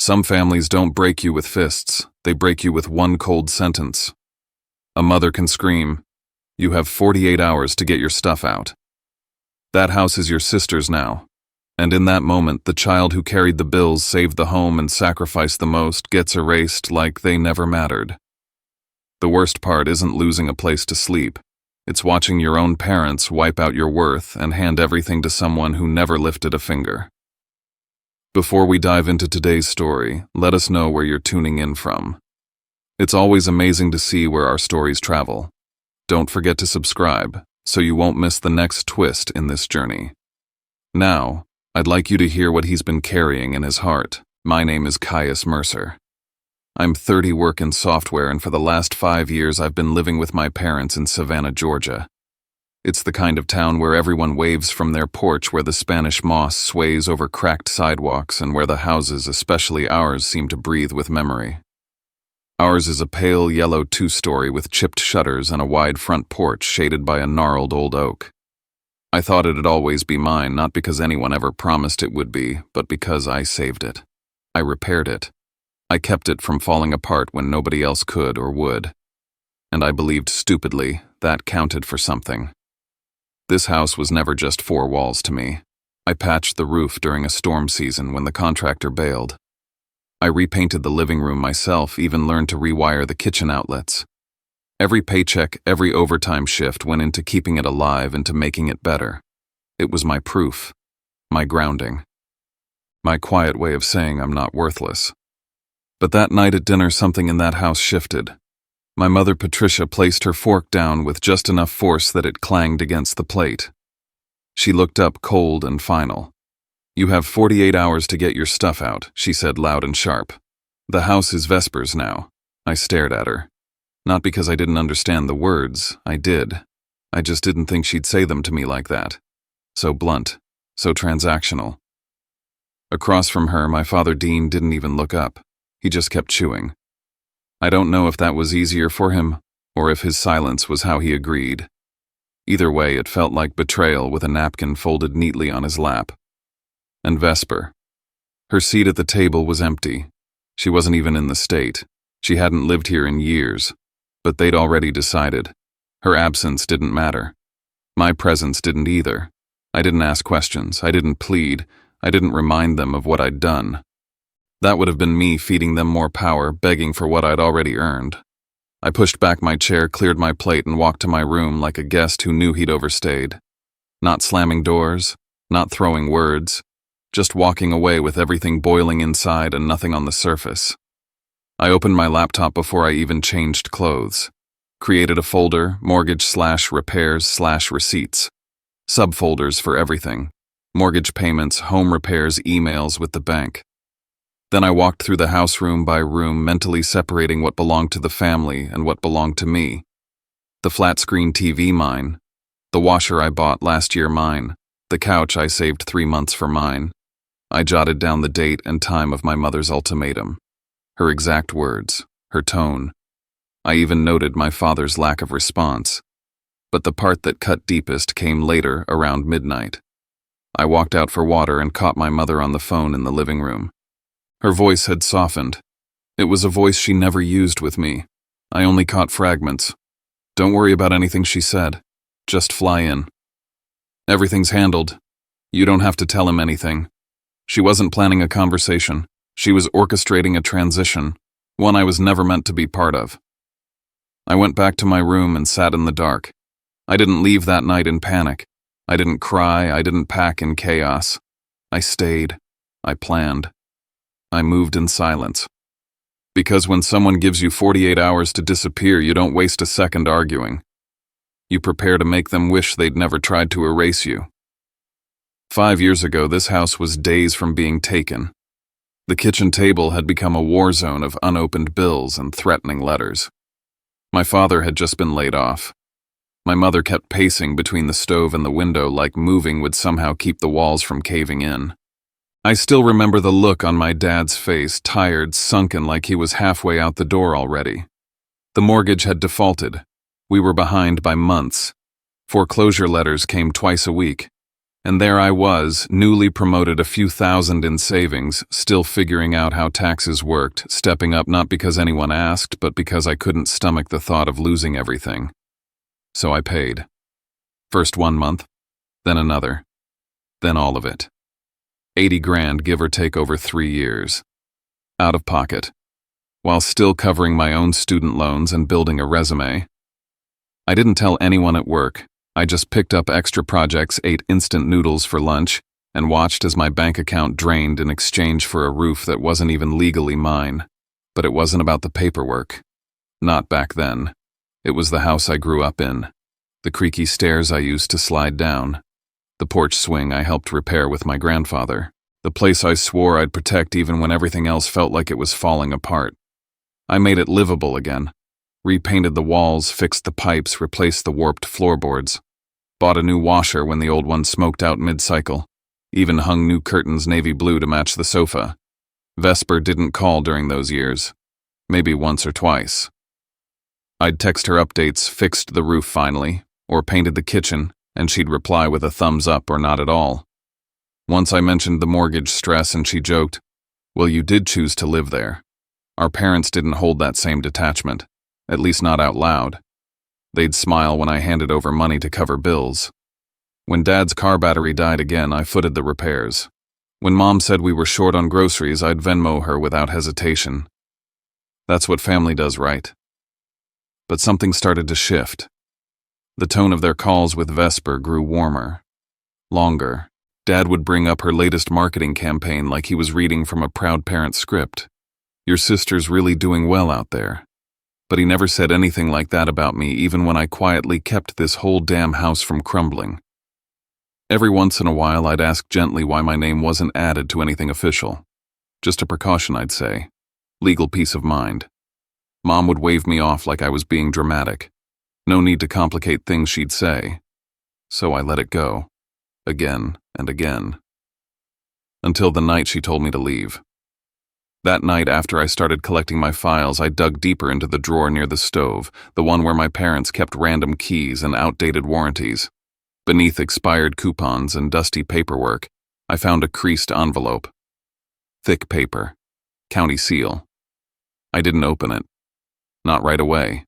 Some families don't break you with fists, they break you with one cold sentence. A mother can scream, "You have 48 hours to get your stuff out." That house is your sister's now, and in that moment the child who carried the bills, saved the home, and sacrificed the most gets erased like they never mattered. The worst part isn't losing a place to sleep. It's watching your own parents wipe out your worth and hand everything to someone who never lifted a finger. Before we dive into today's story, let us know where you're tuning in from. It's always amazing to see where our stories travel. Don't forget to subscribe, so you won't miss the next twist in this journey. Now, I'd like you to hear what he's been carrying in his heart. My name is Caius Mercer. I'm 30, work in software, and for the last 5 years I've been living with my parents in Savannah, Georgia. It's the kind of town where everyone waves from their porch, where the Spanish moss sways over cracked sidewalks, and where the houses, especially ours, seem to breathe with memory. Ours is a pale yellow 2-story with chipped shutters and a wide front porch shaded by a gnarled old oak. I thought it'd always be mine, not because anyone ever promised it would be, but because I saved it. I repaired it. I kept it from falling apart when nobody else could or would. And I believed stupidly that counted for something. This house was never just 4 walls to me. I patched the roof during a storm season when the contractor bailed. I repainted the living room myself, even learned to rewire the kitchen outlets. Every paycheck, every overtime shift went into keeping it alive and to making it better. It was my proof, my grounding, my quiet way of saying I'm not worthless. But that night at dinner, something in that house shifted. My mother, Patricia, placed her fork down with just enough force that it clanged against the plate. She looked up, cold and final. "You have 48 hours to get your stuff out," she said loud and sharp. "The house is Vespers now." I stared at her. Not because I didn't understand the words, I did. I just didn't think she'd say them to me like that. So blunt, so transactional. Across from her, my father Dean didn't even look up. He just kept chewing. I don't know if that was easier for him, or if his silence was how he agreed. Either way, it felt like betrayal with a napkin folded neatly on his lap. And Vesper. Her seat at the table was empty. She wasn't even in the state. She hadn't lived here in years. But they'd already decided. Her absence didn't matter. My presence didn't either. I didn't ask questions. I didn't plead. I didn't remind them of what I'd done. That would have been me feeding them more power, begging for what I'd already earned. I pushed back my chair, cleared my plate, and walked to my room like a guest who knew he'd overstayed. Not slamming doors, not throwing words, just walking away with everything boiling inside and nothing on the surface. I opened my laptop before I even changed clothes. Created a folder, mortgage/repairs/receipts. Subfolders for everything. Mortgage payments, home repairs, emails with the bank. Then I walked through the house room by room, mentally separating what belonged to the family and what belonged to me. The flat-screen TV, mine. The washer I bought last year, mine. The couch I saved 3 months for, mine. I jotted down the date and time of my mother's ultimatum. Her exact words, her tone. I even noted my father's lack of response. But the part that cut deepest came later, around midnight. I walked out for water and caught my mother on the phone in the living room. Her voice had softened. It was a voice she never used with me. I only caught fragments. "Don't worry about anything," she said. "Just fly in. Everything's handled. You don't have to tell him anything." She wasn't planning a conversation. She was orchestrating a transition, one I was never meant to be part of. I went back to my room and sat in the dark. I didn't leave that night in panic. I didn't cry. I didn't pack in chaos. I stayed. I planned. I moved in silence. Because when someone gives you 48 hours to disappear, you don't waste a second arguing. You prepare to make them wish they'd never tried to erase you. 5 years ago, this house was days from being taken. The kitchen table had become a war zone of unopened bills and threatening letters. My father had just been laid off. My mother kept pacing between the stove and the window like moving would somehow keep the walls from caving in. I still remember the look on my dad's face, tired, sunken, like he was halfway out the door already. The mortgage had defaulted. We were behind by months. Foreclosure letters came twice a week. And there I was, newly promoted, a few thousand in savings, still figuring out how taxes worked, stepping up not because anyone asked, but because I couldn't stomach the thought of losing everything. So I paid. First 1 month, then another, then all of it. 80 grand, give or take, over 3 years. Out of pocket, while still covering my own student loans and building a resume. I didn't tell anyone at work. I just picked up extra projects, ate instant noodles for lunch, and watched as my bank account drained in exchange for a roof that wasn't even legally mine. But it wasn't about the paperwork. Not back then. It was the house I grew up in, the creaky stairs I used to slide down, the porch swing I helped repair with my grandfather, the place I swore I'd protect even when everything else felt like it was falling apart. I made it livable again. Repainted the walls, fixed the pipes, replaced the warped floorboards. Bought a new washer when the old one smoked out mid-cycle. Even hung new curtains navy blue to match the sofa. Vesper didn't call during those years. Maybe once or twice. I'd text her updates, fixed the roof finally, or painted the kitchen, and she'd reply with a thumbs up or not at all. Once I mentioned the mortgage stress and she joked, "Well, you did choose to live there." Our parents didn't hold that same detachment. At least not out loud. They'd smile when I handed over money to cover bills. When Dad's car battery died again, I footed the repairs. When Mom said we were short on groceries, I'd Venmo her without hesitation. That's what family does, right? But something started to shift. The tone of their calls with Vesper grew warmer. Longer. Dad would bring up her latest marketing campaign like he was reading from a proud parent script. "Your sister's really doing well out there." But he never said anything like that about me, even when I quietly kept this whole damn house from crumbling. Every once in a while, I'd ask gently why my name wasn't added to anything official. Just a precaution, I'd say. Legal peace of mind. Mom would wave me off like I was being dramatic. No need to complicate things, she'd say. So I let it go. Again and again. Until the night she told me to leave. That night, after I started collecting my files, I dug deeper into the drawer near the stove, the one where my parents kept random keys and outdated warranties. Beneath expired coupons and dusty paperwork, I found a creased envelope. Thick paper. County seal. I didn't open it. Not right away.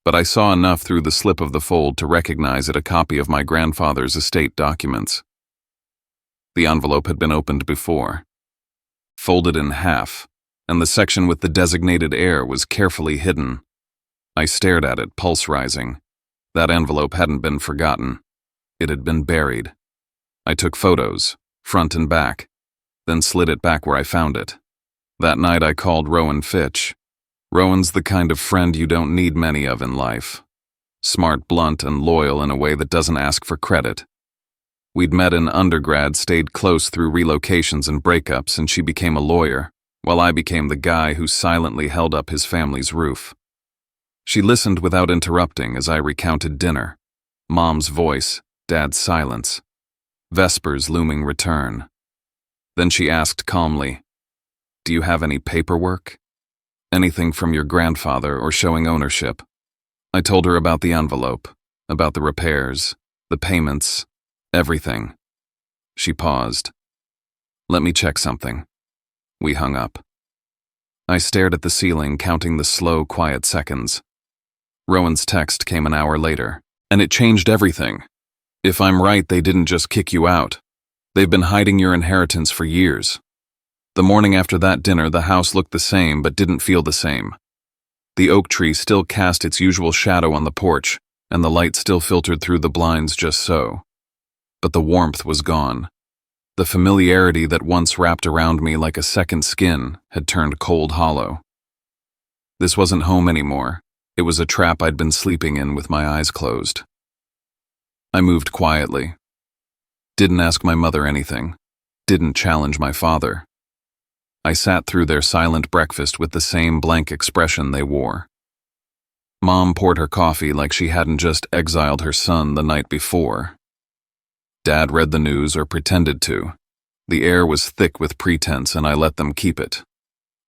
But I saw enough through the slip of the fold to recognize it a copy of my grandfather's estate documents. The envelope had been opened before. Folded in half, and the section with the designated heir was carefully hidden. I stared at it, pulse rising. That envelope hadn't been forgotten. It had been buried. I took photos, front and back, then slid it back where I found it. That night I called Rowan Fitch. Rowan's the kind of friend you don't need many of in life. Smart, blunt, and loyal in a way that doesn't ask for credit. We'd met in undergrad, stayed close through relocations and breakups, and she became a lawyer, while I became the guy who silently held up his family's roof. She listened without interrupting as I recounted dinner. Mom's voice, Dad's silence. Vesper's looming return. Then she asked calmly, "Do you have any paperwork? Anything from your grandfather or showing ownership?" I told her about the envelope, about the repairs, the payments, everything. She paused. "Let me check something." We hung up. I stared at the ceiling, counting the slow, quiet seconds. Rowan's text came an hour later, and it changed everything. "If I'm right, they didn't just kick you out. They've been hiding your inheritance for years." The morning after that dinner, the house looked the same but didn't feel the same. The oak tree still cast its usual shadow on the porch, and the light still filtered through the blinds just so. But the warmth was gone. The familiarity that once wrapped around me like a second skin had turned cold hollow. This wasn't home anymore. It was a trap I'd been sleeping in with my eyes closed. I moved quietly. Didn't ask my mother anything. Didn't challenge my father. I sat through their silent breakfast with the same blank expression they wore. Mom poured her coffee like she hadn't just exiled her son the night before. Dad read the news or pretended to. The air was thick with pretense and I let them keep it.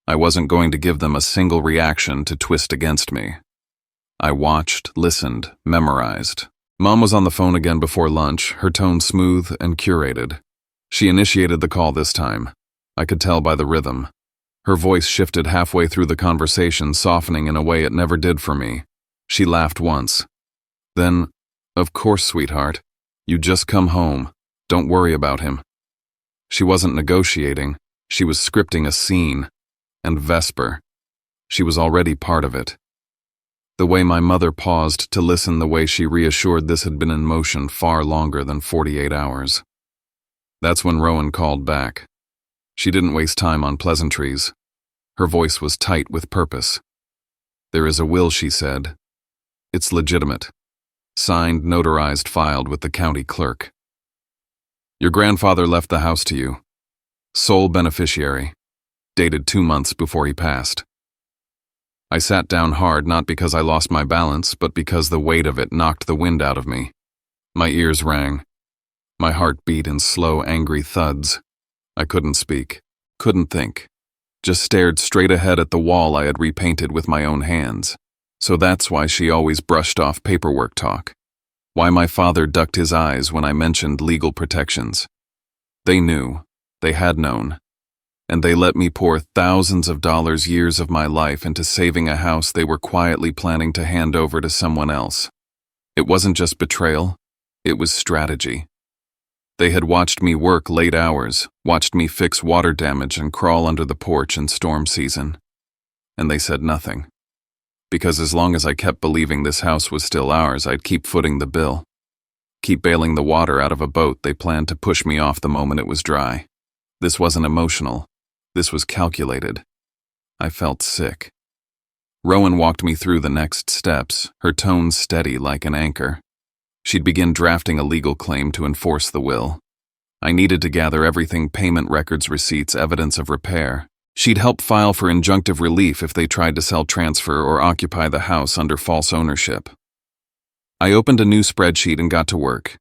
I wasn't going to give them a single reaction to twist against me. I watched, listened, memorized. Mom was on the phone again before lunch, her tone smooth and curated. She initiated the call this time. I could tell by the rhythm. Her voice shifted halfway through the conversation, softening in a way it never did for me. She laughed once. Then, "Of course, sweetheart. You just come home. Don't worry about him." She wasn't negotiating. She was scripting a scene. And Vesper. She was already part of it. The way my mother paused to listen, the way she reassured this had been in motion far longer than 48 hours. That's when Rowan called back. She didn't waste time on pleasantries. Her voice was tight with purpose. "There is a will," she said. "It's legitimate. Signed, notarized, filed with the county clerk. Your grandfather left the house to you. Sole beneficiary. Dated 2 months before he passed." I sat down hard, not because I lost my balance, but because the weight of it knocked the wind out of me. My ears rang. My heart beat in slow, angry thuds. I couldn't speak, couldn't think. Just stared straight ahead at the wall I had repainted with my own hands. So that's why she always brushed off paperwork talk. Why my father ducked his eyes when I mentioned legal protections. They knew. They had known. And they let me pour thousands of dollars, years of my life into saving a house they were quietly planning to hand over to someone else. It wasn't just betrayal, it was strategy. They had watched me work late hours, watched me fix water damage and crawl under the porch in storm season. And they said nothing. Because as long as I kept believing this house was still ours, I'd keep footing the bill. Keep bailing the water out of a boat they planned to push me off the moment it was dry. This wasn't emotional. This was calculated. I felt sick. Rowan walked me through the next steps, her tone steady like an anchor. She'd begin drafting a legal claim to enforce the will. I needed to gather everything: payment records, receipts, evidence of repair. She'd help file for injunctive relief if they tried to sell, transfer, or occupy the house under false ownership. I opened a new spreadsheet and got to work.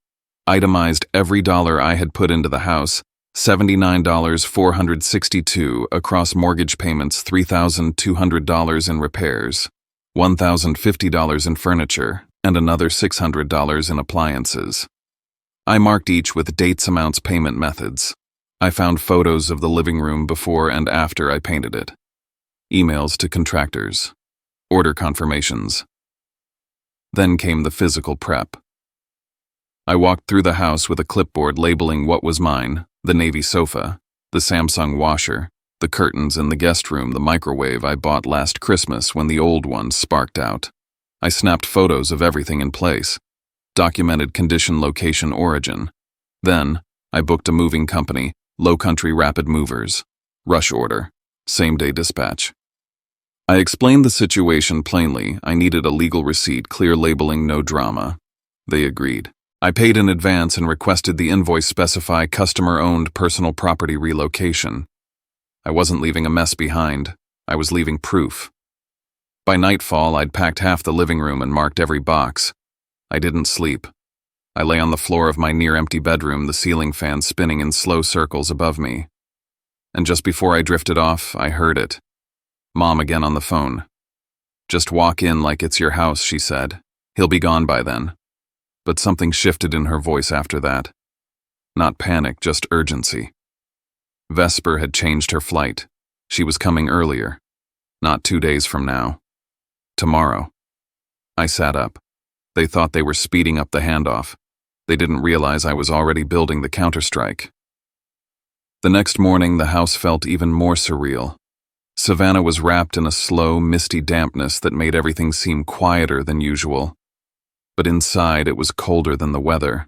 Itemized every dollar I had put into the house, $79,462 across mortgage payments, $3,200 in repairs, $1,050 in furniture, and another $600 in appliances. I marked each with dates, amounts, payment methods. I found photos of the living room before and after I painted it. Emails to contractors. Order confirmations. Then came the physical prep. I walked through the house with a clipboard labeling what was mine: the navy sofa, the Samsung washer, the curtains in the guest room, the microwave I bought last Christmas when the old one sparked out. I snapped photos of everything in place, documented condition, location, origin. Then, I booked a moving company, Low Country Rapid Movers, rush order, same-day dispatch. I explained the situation plainly. I needed a legal receipt, clear labeling, no drama. They agreed. I paid in advance and requested the invoice specify customer-owned personal property relocation. I wasn't leaving a mess behind. I was leaving proof. By nightfall, I'd packed half the living room and marked every box. I didn't sleep. I lay on the floor of my near-empty bedroom, the ceiling fan spinning in slow circles above me. And just before I drifted off, I heard it. Mom again on the phone. "Just walk in like it's your house," she said. "He'll be gone by then." But something shifted in her voice after that. Not panic, just urgency. Vesper had changed her flight. She was coming earlier. Not 2 days from now. Tomorrow. I sat up. They thought they were speeding up the handoff. They didn't realize I was already building the counterstrike. The next morning, the house felt even more surreal. Savannah was wrapped in a slow, misty dampness that made everything seem quieter than usual. But inside, it was colder than the weather.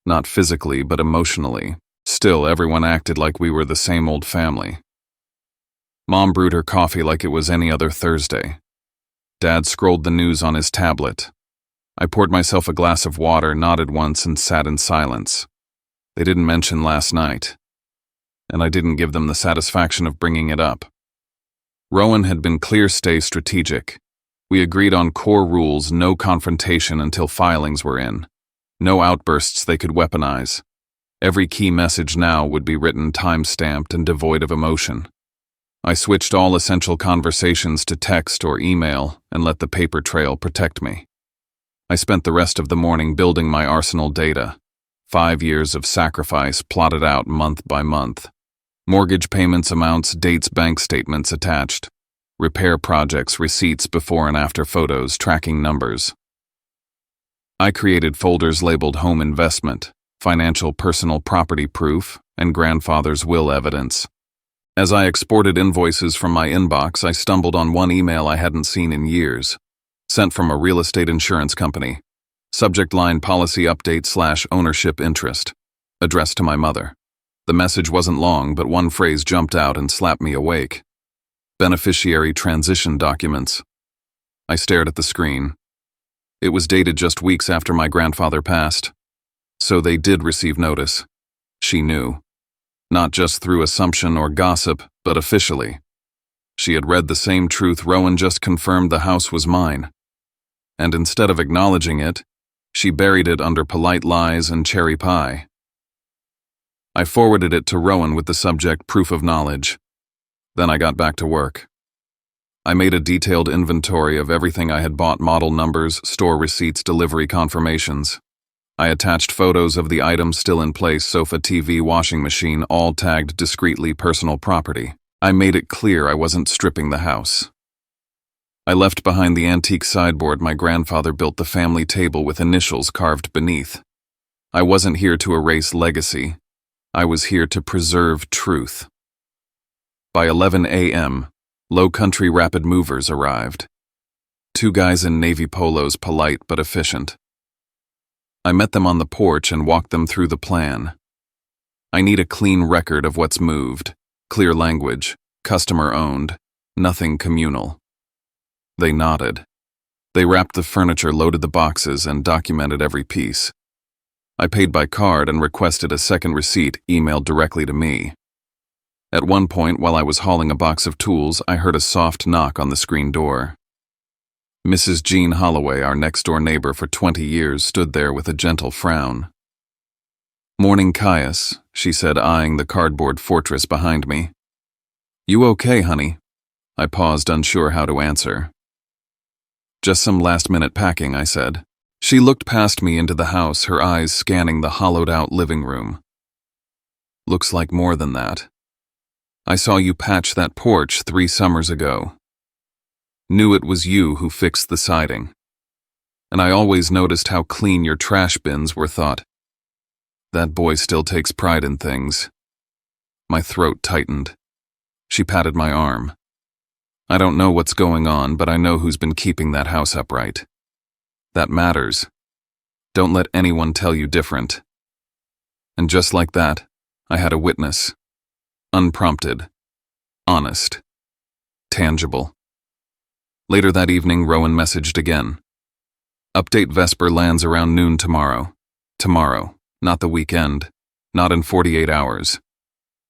Not physically, but emotionally. Still, everyone acted like we were the same old family. Mom brewed her coffee like it was any other Thursday. Dad scrolled the news on his tablet. I poured myself a glass of water, nodded once, and sat in silence. They didn't mention last night, and I didn't give them the satisfaction of bringing it up. Rowan had been clear: stay strategic. We agreed on core rules: no confrontation until filings were in. No outbursts they could weaponize. Every key message now would be written, time-stamped, and devoid of emotion. I switched all essential conversations to text or email and let the paper trail protect me. I spent the rest of the morning building my arsenal data. 5 years of sacrifice plotted out month by month. Mortgage payments, amounts, dates, bank statements attached. Repair projects, receipts, before and after photos, tracking numbers. I created folders labeled home investment, financial personal property proof, and grandfather's will evidence. As I exported invoices from my inbox, I stumbled on one email I hadn't seen in years, sent from a real estate insurance company. Subject line: policy update / ownership interest. Addressed to my mother. The message wasn't long, but one phrase jumped out and slapped me awake. Beneficiary transition documents. I stared at the screen. It was dated just weeks after my grandfather passed. So they did receive notice. She knew. Not just through assumption or gossip, but officially. She had read the same truth. Rowan just confirmed the house was mine. And instead of acknowledging it, she buried it under polite lies and cherry pie. I forwarded it to Rowan with the subject: proof of knowledge. Then I got back to work. I made a detailed inventory of everything I had bought: model numbers, store receipts, delivery confirmations. I attached photos of the items still in place: sofa, TV, washing machine, all tagged discreetly personal property. I made it clear I wasn't stripping the house. I left behind the antique sideboard my grandfather built, the family table with initials carved beneath. I wasn't here to erase legacy. I was here to preserve truth. By 11 a.m., Low Country Rapid Movers arrived. 2 guys in navy polos, polite but efficient. I met them on the porch and walked them through the plan. I need a clean record of what's moved, clear language, customer-owned, nothing communal. They nodded. They wrapped the furniture, loaded the boxes, and documented every piece. I paid by card and requested a second receipt emailed directly to me. At one point, while I was hauling a box of tools, I heard a soft knock on the screen door. Mrs. Jean Holloway, our next-door neighbor for 20 years, stood there with a gentle frown. "Morning, Caius," she said, eyeing the cardboard fortress behind me. "You okay, honey?" I paused, unsure how to answer. "Just some last-minute packing," I said. She looked past me into the house, her eyes scanning the hollowed-out living room. "Looks like more than that. I saw you patch that porch 3 summers ago. Knew it was you who fixed the siding. And I always noticed how clean your trash bins were. Thought, that boy still takes pride in things." My throat tightened. She patted my arm. "I don't know what's going on, but I know who's been keeping that house upright. That matters. Don't let anyone tell you different." And just like that, I had a witness. Unprompted. Honest. Tangible. Later that evening, Rowan messaged again. "Update: Vesper lands around noon tomorrow. Tomorrow, not the weekend. Not in 48 hours.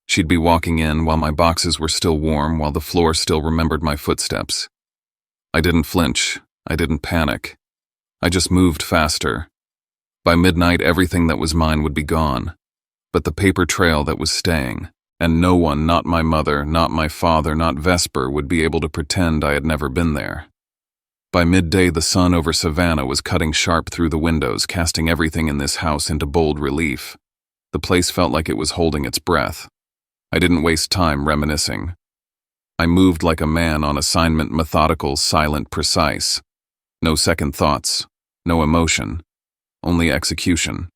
She'd be walking in while my boxes were still warm, while the floor still remembered my footsteps. I didn't flinch. I didn't panic. I just moved faster. By midnight, everything that was mine would be gone, but the paper trail that was staying, and no one, not my mother, not my father, not Vesper, would be able to pretend I had never been there. By midday, the sun over Savannah was cutting sharp through the windows, casting everything in this house into bold relief. The place felt like it was holding its breath. I didn't waste time reminiscing. I moved like a man on assignment, methodical, silent, precise. No second thoughts, no emotion, only execution.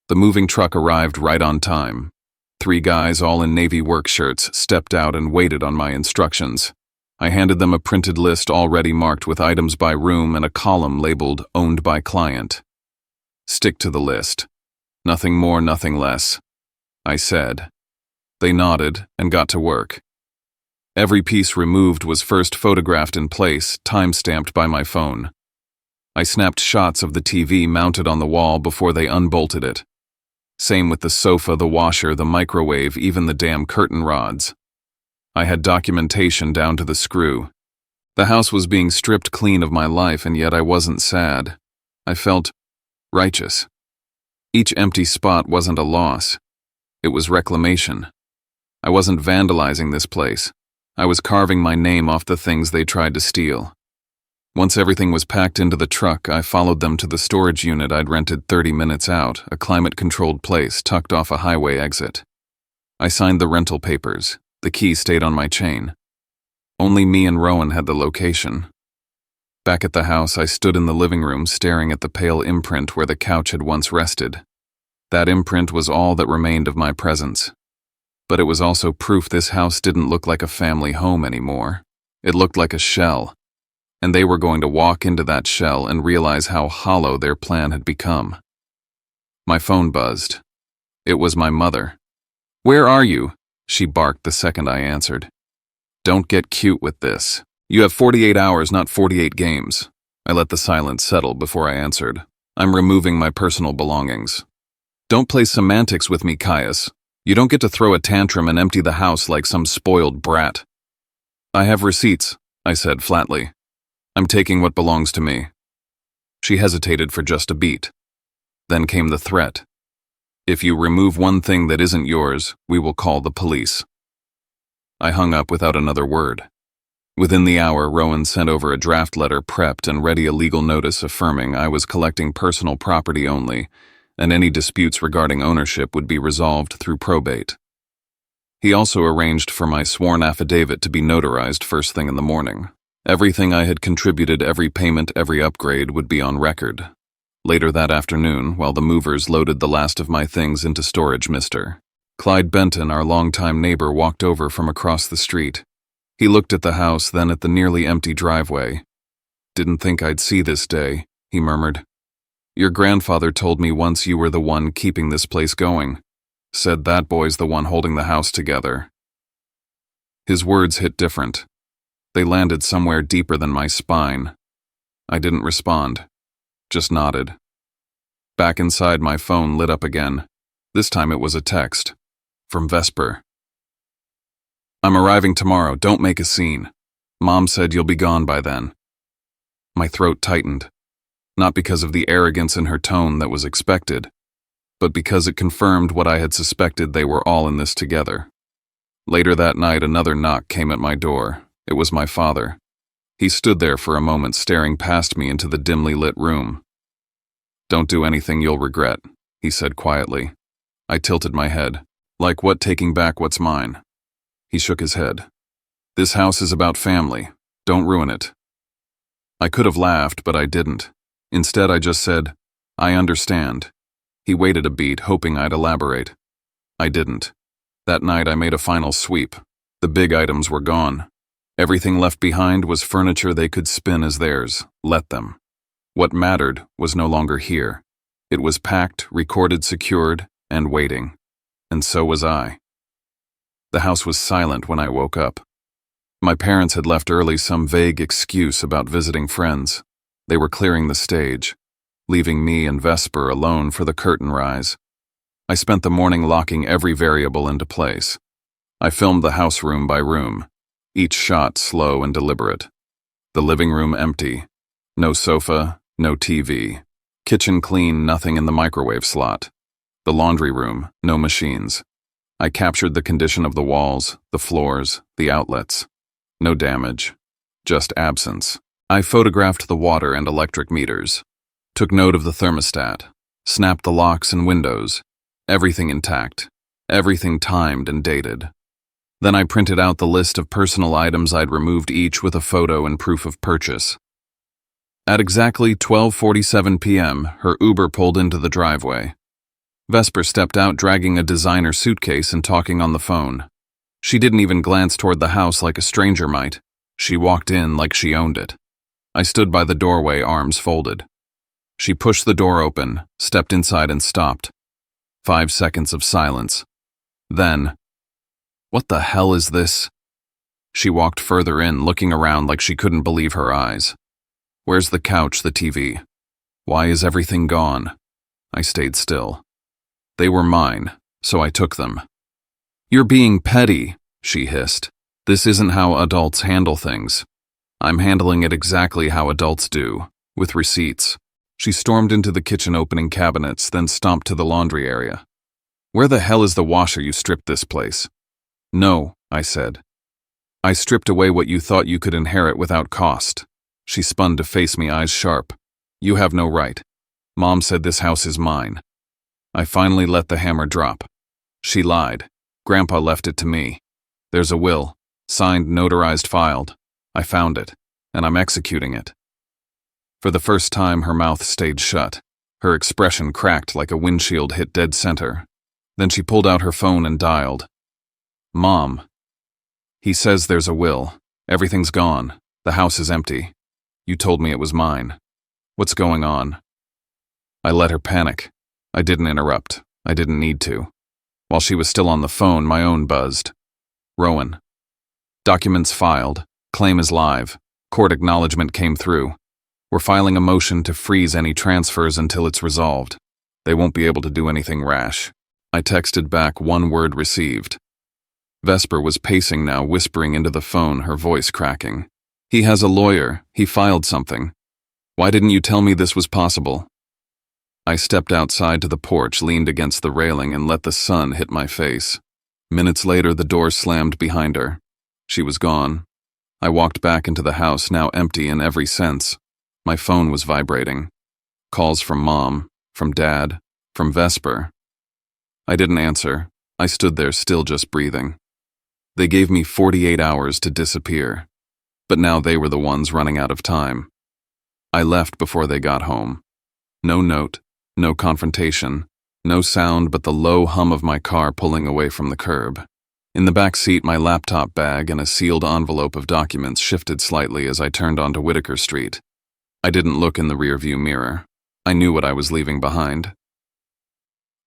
The moving truck arrived right on time. 3 guys, all in navy work shirts, stepped out and waited on my instructions. I handed them a printed list already marked with items by room and a column labeled "Owned by Client." "Stick to the list. Nothing more, nothing less," I said. They nodded and got to work. Every piece removed was first photographed in place, time-stamped by my phone. I snapped shots of the TV mounted on the wall before they unbolted it. Same with the sofa, the washer, the microwave, even the damn curtain rods. I had documentation down to the screw. The house was being stripped clean of my life, and yet I wasn't sad. I felt righteous. Each empty spot wasn't a loss. It was reclamation. I wasn't vandalizing this place. I was carving my name off the things they tried to steal. Once everything was packed into the truck, I followed them to the storage unit I'd rented 30 minutes out, a climate-controlled place tucked off a highway exit. I signed the rental papers. The key stayed on my chain. Only me and Rowan had the location. Back at the house, I stood in the living room staring at the pale imprint where the couch had once rested. That imprint was all that remained of my presence. But it was also proof this house didn't look like a family home anymore. It looked like a shell. And they were going to walk into that shell and realize how hollow their plan had become. My phone buzzed. It was my mother. "Where are you?" she barked the second I answered. "Don't get cute with this. You have 48 hours, not 48 games." I let the silence settle before I answered. "I'm removing my personal belongings." "Don't play semantics with me, Caius. You don't get to throw a tantrum and empty the house like some spoiled brat." "I have receipts," I said flatly. "I'm taking what belongs to me." She hesitated for just a beat. Then came the threat. "If you remove one thing that isn't yours, we will call the police." I hung up without another word. Within the hour, Rowan sent over a draft letter prepped and ready a legal notice affirming I was collecting personal property only, and any disputes regarding ownership would be resolved through probate. He also arranged for my sworn affidavit to be notarized first thing in the morning. Everything I had contributed, every payment, every upgrade would be on record. Later that afternoon, while the movers loaded the last of my things into storage, Mr. Clyde Benton, our longtime neighbor, walked over from across the street. He looked at the house, then at the nearly empty driveway. "Didn't think I'd see this day," he murmured. "Your grandfather told me once you were the one keeping this place going. Said that boy's the one holding the house together." His words hit different. They landed somewhere deeper than my spine. I didn't respond, just nodded. Back inside, my phone lit up again. This time it was a text. From Vesper. "I'm arriving tomorrow, don't make a scene. Mom said you'll be gone by then." My throat tightened, not because of the arrogance in her tone that was expected, but because it confirmed what I had suspected: they were all in this together. Later that night, another knock came at my door. It was my father. He stood there for a moment, staring past me into the dimly lit room. "Don't do anything you'll regret," he said quietly. I tilted my head. "Like what, taking back what's mine?" He shook his head. "This house is about family. Don't ruin it." I could have laughed, but I didn't. Instead, I just said, "I understand." He waited a beat, hoping I'd elaborate. I didn't. That night, I made a final sweep. The big items were gone. Everything left behind was furniture they could spin as theirs. Let them. What mattered was no longer here. It was packed, recorded, secured, and waiting. And so was I. The house was silent when I woke up. My parents had left early, some vague excuse about visiting friends. They were clearing the stage, leaving me and Vesper alone for the curtain rise. I spent the morning locking every variable into place. I filmed the house room by room, each shot slow and deliberate. The living room empty. No sofa, no TV. Kitchen clean, nothing in the microwave slot. The laundry room, no machines. I captured the condition of the walls, the floors, the outlets. No damage, just absence. I photographed the water and electric meters. Took note of the thermostat. Snapped the locks and windows. Everything intact. Everything timed and dated. Then I printed out the list of personal items I'd removed, each with a photo and proof of purchase. At exactly 12:47 p.m., her Uber pulled into the driveway. Vesper stepped out, dragging a designer suitcase and talking on the phone. She didn't even glance toward the house like a stranger might. She walked in like she owned it. I stood by the doorway, arms folded. She pushed the door open, stepped inside and stopped. 5 seconds of silence. Then, "What the hell is this?" She walked further in, looking around like she couldn't believe her eyes. "Where's the couch, the TV? Why is everything gone?" I stayed still. They were mine, so I took them. "You're being petty," she hissed. "This isn't how adults handle things. I'm handling it exactly how adults do, with receipts." She stormed into the kitchen, opening cabinets, then stomped to the laundry area. "Where the hell is the washer? You stripped this place." "No," I said. "I stripped away what you thought you could inherit without cost." She spun to face me, eyes sharp. You have no right. Mom said this house is mine. I finally let the hammer drop. She lied. Grandpa left it to me. There's a will, signed, notarized, filed. I found it, and I'm executing it. For the first time, her mouth stayed shut. Her expression cracked like a windshield hit dead center. Then she pulled out her phone and dialed. Mom. He says there's a will. Everything's gone. The house is empty. You told me it was mine. What's going on? I let her panic. I didn't interrupt. I didn't need to. While she was still on the phone, my own buzzed. Rowan. Documents filed. Claim is live. Court acknowledgement came through. We're filing a motion to freeze any transfers until it's resolved. They won't be able to do anything rash. I texted back, one word received. Vesper was pacing now, whispering into the phone, her voice cracking. He has a lawyer. He filed something. Why didn't you tell me this was possible? I stepped outside to the porch, leaned against the railing, and let the sun hit my face. Minutes later, the door slammed behind her. She was gone. I walked back into the house, now empty in every sense. My phone was vibrating. Calls from Mom, from Dad, from Vesper. I didn't answer. I stood there, still just breathing. They gave me 48 hours to disappear. But now they were the ones running out of time. I left before they got home. No note, no confrontation, no sound but the low hum of my car pulling away from the curb. In the back seat, my laptop bag and a sealed envelope of documents shifted slightly as I turned onto Whitaker Street. I didn't look in the rearview mirror. I knew what I was leaving behind.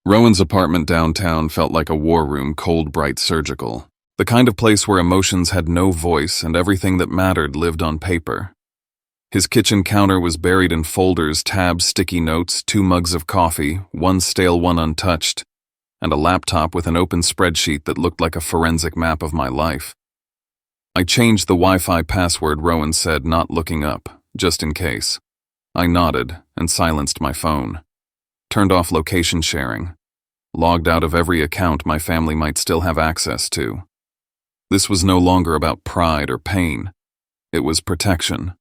Rowan's apartment downtown felt like a war room, cold, bright, surgical. The kind of place where emotions had no voice and everything that mattered lived on paper. His kitchen counter was buried in folders, tabs, sticky notes, 2 mugs of coffee, one stale, one untouched, and a laptop with an open spreadsheet that looked like a forensic map of my life. I changed the Wi-Fi password, Rowan said, not looking up, just in case. I nodded and silenced my phone. Turned off location sharing. Logged out of every account my family might still have access to. This was no longer about pride or pain. It was protection.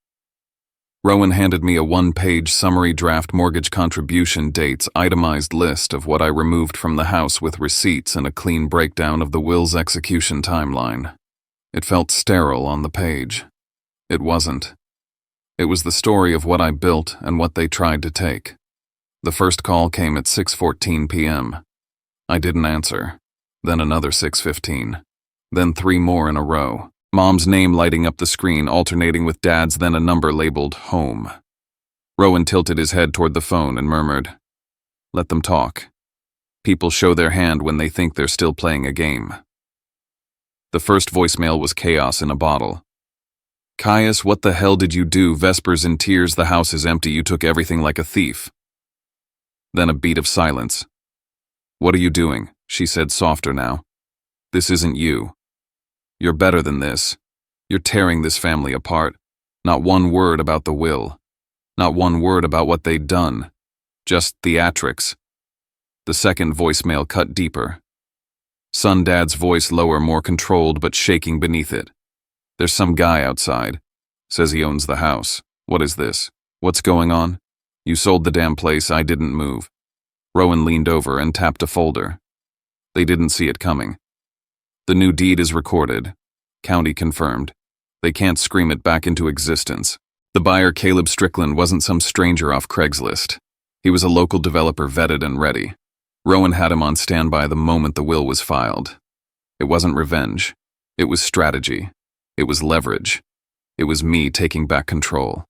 Rowan handed me a 1-page summary draft mortgage contribution dates itemized list of what I removed from the house with receipts and a clean breakdown of the will's execution timeline. It felt sterile on the page. It wasn't. It was the story of what I built and what they tried to take. The first call came at 6:14 p.m. I didn't answer. Then another 6:15. Then 3 more in a row. Mom's name lighting up the screen, alternating with Dad's, then a number labeled home. Rowan tilted his head toward the phone and murmured, "Let them talk. People show their hand when they think they're still playing a game." The first voicemail was chaos in a bottle. "Caius, what the hell did you do? Vesper's in tears. The house is empty. You took everything like a thief." Then a beat of silence. "What are you doing?" she said, softer now. "This isn't you. You're better than this. You're tearing this family apart. Not one word about the will. Not one word about what they'd done. Just theatrics." The second voicemail cut deeper. Son Dad's voice lower, more controlled, but shaking beneath it. "There's some guy outside. Says he owns the house. What is this? What's going on? You sold the damn place. I didn't move." Rowan leaned over and tapped a folder. "They didn't see it coming. The new deed is recorded. County confirmed. They can't scream it back into existence. The buyer, Caleb Strickland, wasn't some stranger off Craigslist. He was a local developer, vetted and ready. Rowan had him on standby the moment the will was filed. It wasn't revenge. It was strategy. It was leverage. It was me taking back control.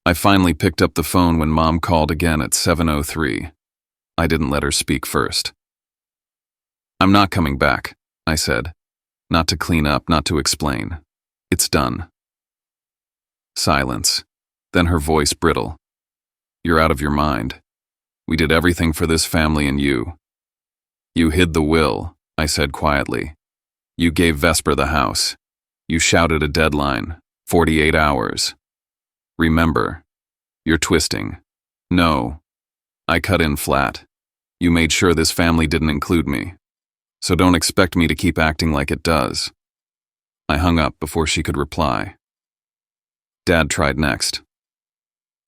I finally picked up the phone when Mom called again at 7:03. I didn't let her speak first. "I'm not coming back," I said. "Not to clean up, not to explain. It's done." Silence. Then her voice brittle. "You're out of your mind. We did everything for this family and you. You hid the will," I said quietly. "You gave Vesper the house. You shouted a deadline, 48 hours. Remember, you're twisting. No." I cut in flat. "You made sure this family didn't include me. So don't expect me to keep acting like it does." I hung up before she could reply. Dad tried next.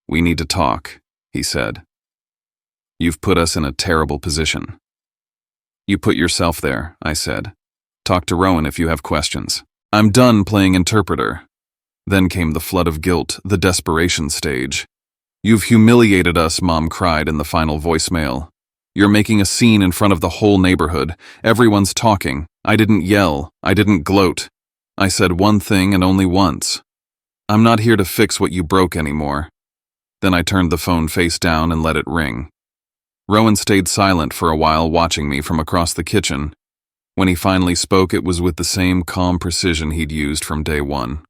"We need to talk," he said. "You've put us in a terrible position." "You put yourself there," I said. "Talk to Rowan if you have questions." "I'm done playing interpreter." Then came the flood of guilt, the desperation stage. "You've humiliated us," Mom cried in the final voicemail. "You're making a scene in front of the whole neighborhood. Everyone's talking. I didn't yell. I didn't gloat. I said one thing and only once. I'm not here to fix what you broke anymore." Then I turned the phone face down and let it ring. Rowan stayed silent for a while, watching me from across the kitchen. When he finally spoke, it was with the same calm precision he'd used from day one.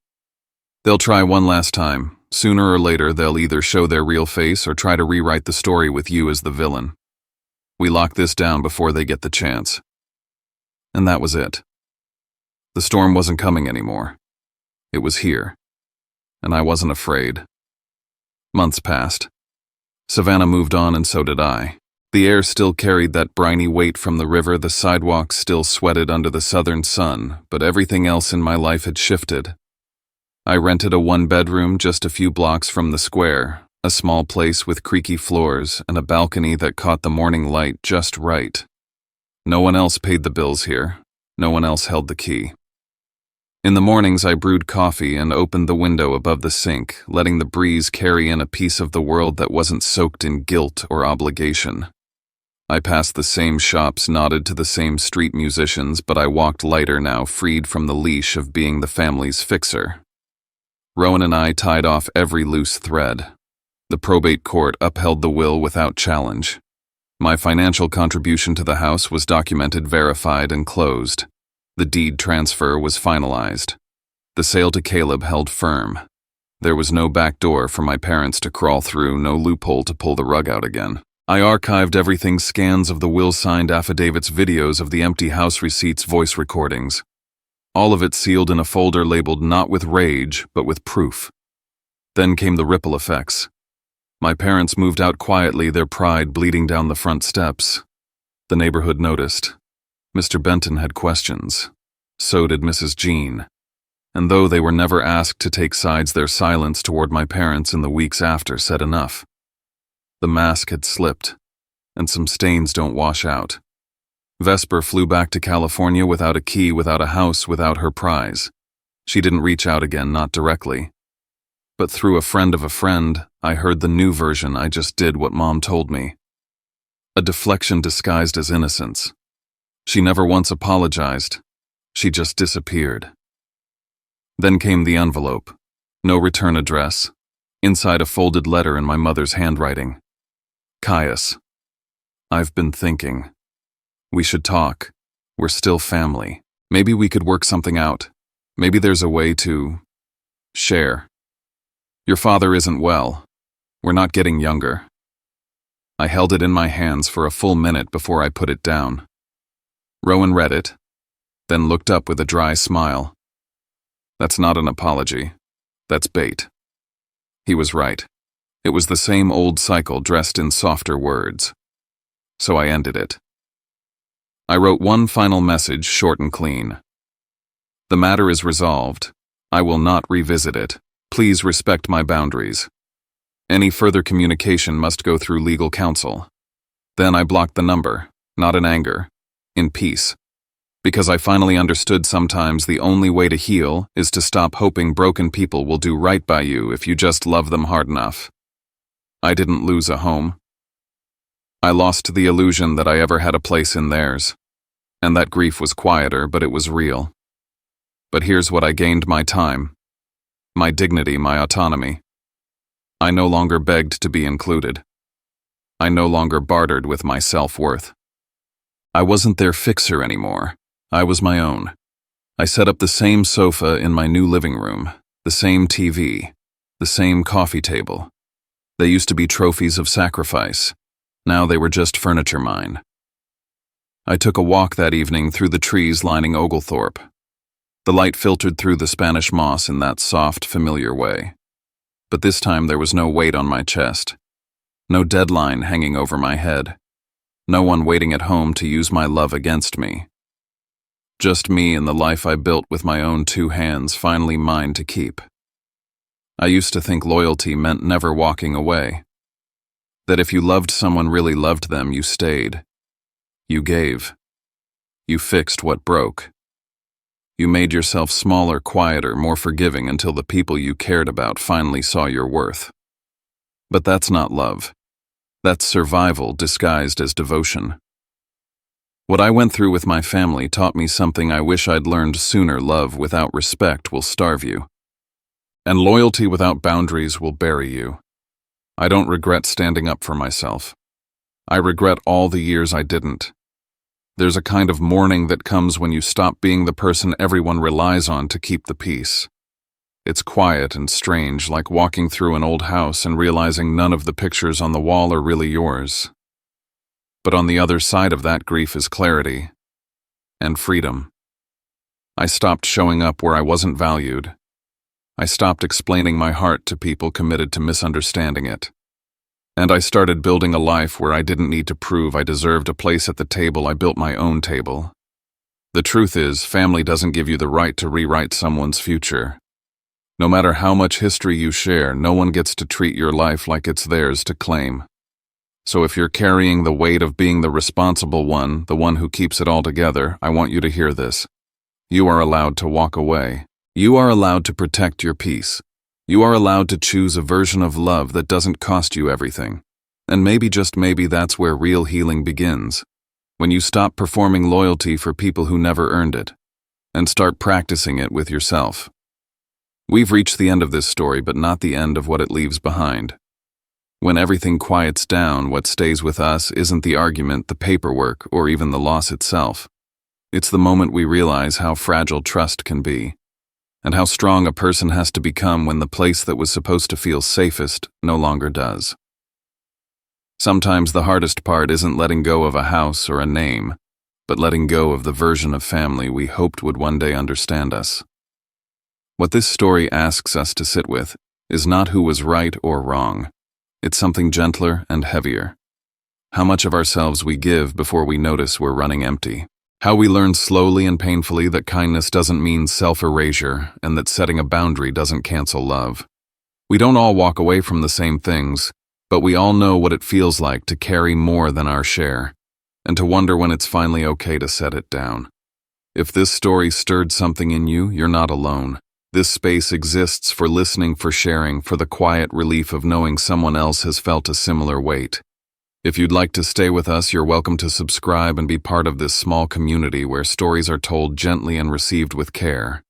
"They'll try one last time. Sooner or later, they'll either show their real face or try to rewrite the story with you as the villain. We lock this down before they get the chance." And that was it. The storm wasn't coming anymore. It was here. And I wasn't afraid. Months passed. Savannah moved on, and so did I. The air still carried that briny weight from the river, the sidewalks still sweated under the southern sun, but everything else in my life had shifted. I rented a one-bedroom just a few blocks from the square, a small place with creaky floors and a balcony that caught the morning light just right. No one else paid the bills here. No one else held the key. In the mornings, I brewed coffee and opened the window above the sink, letting the breeze carry in a piece of the world that wasn't soaked in guilt or obligation. I passed the same shops, nodded to the same street musicians, but I walked lighter now, freed from the leash of being the family's fixer. Rowan and I tied off every loose thread. The probate court upheld the will without challenge. My financial contribution to the house was documented, verified, and closed. The deed transfer was finalized. The sale to Caleb held firm. There was no back door for my parents to crawl through, no loophole to pull the rug out again. I archived everything: scans of the will, signed affidavits, videos of the empty house receipts, voice recordings. All of it sealed in a folder labeled not with rage, but with proof. Then came the ripple effects. My parents moved out quietly, their pride bleeding down the front steps. The neighborhood noticed. Mr. Benton had questions. So did Mrs. Jean. And though they were never asked to take sides, their silence toward my parents in the weeks after said enough. The mask had slipped, and some stains don't wash out. Vesper flew back to California without a key, without a house, without her prize. She didn't reach out again, not directly. But through a friend of a friend, I heard the new version. I just did what Mom told me. A deflection disguised as innocence. She never once apologized. She just disappeared. Then came the envelope. No return address. Inside, a folded letter in my mother's handwriting. "Caius, I've been thinking. We should talk. We're still family. Maybe we could work something out. Maybe there's a way to share. Your father isn't well. We're not getting younger." I held it in my hands for a full minute before I put it down. Rowan read it, then looked up with a dry smile. "That's not an apology. That's bait." He was right. It was the same old cycle dressed in softer words. So I ended it. I wrote one final message, short and clean. "The matter is resolved. I will not revisit it. Please respect my boundaries. Any further communication must go through legal counsel." Then I blocked the number, not in anger, in peace. Because I finally understood sometimes the only way to heal is to stop hoping broken people will do right by you if you just love them hard enough. I didn't lose a home. I lost the illusion that I ever had a place in theirs. And that grief was quieter, but it was real. But here's what I gained: my time, my dignity, my autonomy. I no longer begged to be included. I no longer bartered with my self-worth. I wasn't their fixer anymore. I was my own. I set up the same sofa in my new living room, the same TV, the same coffee table. They used to be trophies of sacrifice. Now they were just furniture mine. I took a walk that evening through the trees lining Oglethorpe. The light filtered through the Spanish moss in that soft, familiar way. But this time there was no weight on my chest. No deadline hanging over my head. No one waiting at home to use my love against me. Just me and the life I built with my own two hands, finally mine to keep. I used to think loyalty meant never walking away. That if you loved someone, really loved them, you stayed. You gave. You fixed what broke. You made yourself smaller, quieter, more forgiving until the people you cared about finally saw your worth. But that's not love. That's survival disguised as devotion. What I went through with my family taught me something I wish I'd learned sooner. Love without respect will starve you. And loyalty without boundaries will bury you. I don't regret standing up for myself. I regret all the years I didn't. There's a kind of mourning that comes when you stop being the person everyone relies on to keep the peace. It's quiet and strange, like walking through an old house and realizing none of the pictures on the wall are really yours. But on the other side of that grief is clarity and freedom. I stopped showing up where I wasn't valued. I stopped explaining my heart to people committed to misunderstanding it. And I started building a life where I didn't need to prove I deserved a place at the table. I built my own table. The truth is, family doesn't give you the right to rewrite someone's future. No matter how much history you share, no one gets to treat your life like it's theirs to claim. So if you're carrying the weight of being the responsible one, the one who keeps it all together, I want you to hear this. You are allowed to walk away. You are allowed to protect your peace. You are allowed to choose a version of love that doesn't cost you everything. And maybe, just maybe, that's where real healing begins. When you stop performing loyalty for people who never earned it, and start practicing it with yourself. We've reached the end of this story, but not the end of what it leaves behind. When everything quiets down, what stays with us isn't the argument, the paperwork, or even the loss itself. It's the moment we realize how fragile trust can be, and how strong a person has to become when the place that was supposed to feel safest no longer does. Sometimes the hardest part isn't letting go of a house or a name, but letting go of the version of family we hoped would one day understand us. What this story asks us to sit with is not who was right or wrong. It's something gentler and heavier. How much of ourselves we give before we notice we're running empty. How we learn slowly and painfully that kindness doesn't mean self-erasure, and that setting a boundary doesn't cancel love. We don't all walk away from the same things, but we all know what it feels like to carry more than our share, and to wonder when it's finally okay to set it down. If this story stirred something in you, you're not alone. This space exists for listening, for sharing, for the quiet relief of knowing someone else has felt a similar weight. If you'd like to stay with us, you're welcome to subscribe and be part of this small community where stories are told gently and received with care.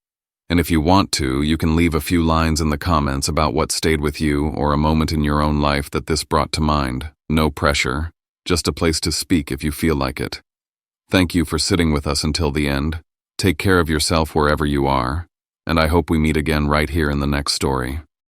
And if you want to, you can leave a few lines in the comments about what stayed with you or a moment in your own life that this brought to mind. No pressure, just a place to speak if you feel like it. Thank you for sitting with us until the end. Take care of yourself wherever you are, and I hope we meet again right here in the next story.